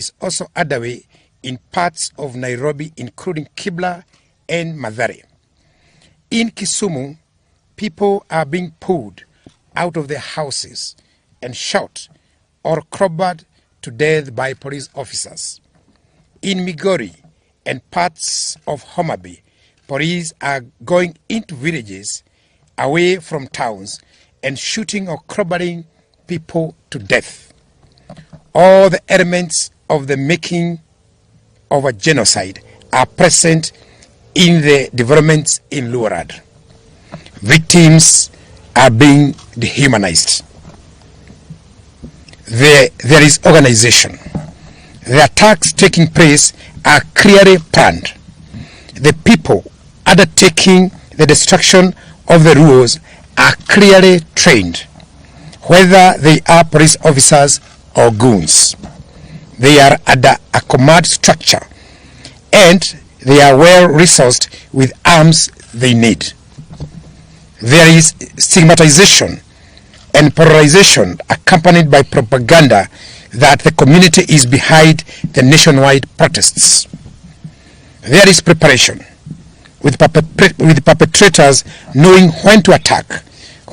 is also underway in parts of Nairobi, including Kibra and Mathare. In Kisumu, people are being pulled out of their houses and shot or crowbarred to death by police officers. In Migori and parts of Homa Bay, police are going into villages away from towns and shooting or crowbarring people to death. All the elements of the making of a genocide are present in the developments in Luarad. Victims are being dehumanized. There is organization. The attacks taking place are clearly planned. The people undertaking the destruction of the rules are clearly trained, whether they are police officers or goons. They are under a command structure and they are well resourced with arms they need. There is stigmatization and polarization accompanied by propaganda that the community is behind the nationwide protests. There is preparation, with perpetrators knowing when to attack,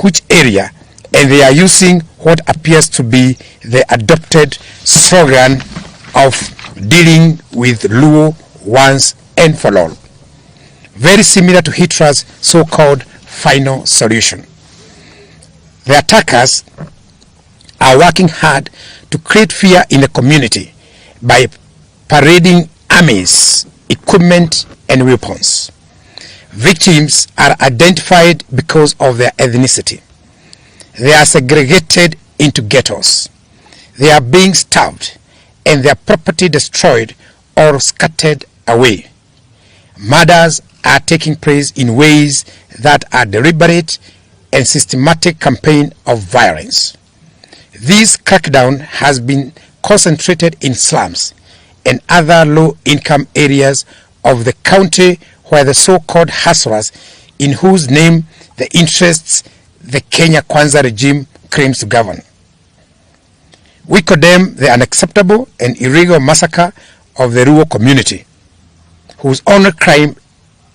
which area, and they are using what appears to be the adopted slogan of dealing with Luo once and for all. Very similar to Hitler's so-called final solution. The attackers are working hard to create fear in the community by parading armies, equipment, and weapons. Victims are identified because of their ethnicity. They are segregated into ghettos. They are being starved and their property destroyed or scattered away. Murders are taking place in ways that are deliberate and systematic campaign of violence. This crackdown has been concentrated in slums and other low-income areas of the county where the so-called hustlers, in whose name the interests the Kenya Kwanza regime claims to govern. We condemn the unacceptable and illegal massacre of the Luo community, whose only crime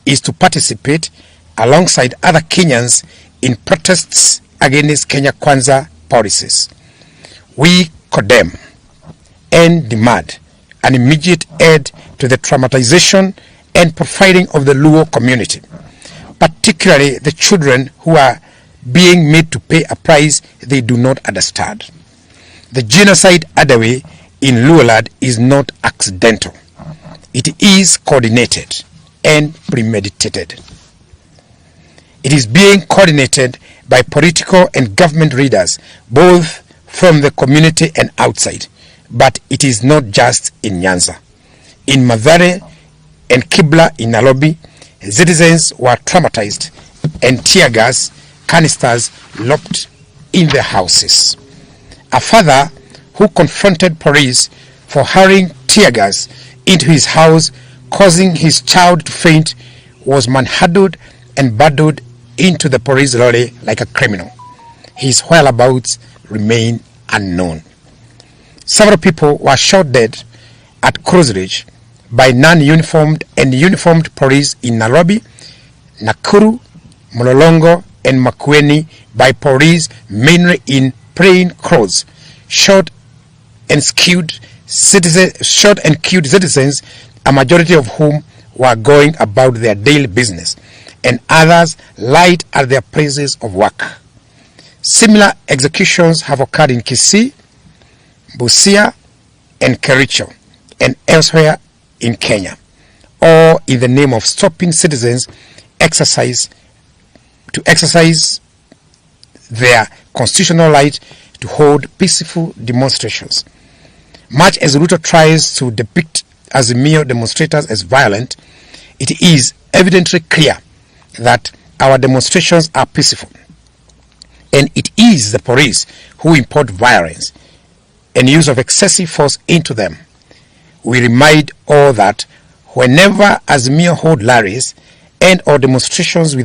is to participate alongside other Kenyans in protests against Kenya Kwanza policies. We condemn and demand an immediate end to the traumatization and profiling of the Luo community, particularly the children who are being made to pay a price they do not understand. The genocide underway in Lualad is not accidental. It is coordinated and premeditated. It is being coordinated by political and government leaders, both from the community and outside. But it is not just in Nyanza. In Mathare and Kibra in Nairobi, citizens were traumatized and tear gas canisters locked in their houses. A father who confronted police for hurling tear gas into his house, causing his child to faint, was manhandled and bundled into the police lorry like a criminal. His whereabouts remain unknown. Several people were shot dead at Cross Ridge by non-uniformed and uniformed police in Nairobi, Nakuru, Mlolongo, and Makwiny by police mainly in plain clothes. Shot and killed citizens, a majority of whom were going about their daily business, and others lied at their places of work. Similar executions have occurred in Kisii, Busia, and Kericho, and elsewhere in Kenya, all in the name of stopping citizens to exercise their constitutional right to hold peaceful demonstrations. Much as RUTO tries to depict Zimio demonstrators as violent, it is evidently clear that our demonstrations are peaceful, and it is the police who import violence and use of excessive force into them. We remind all that whenever Zimio hold rallies and or demonstrations with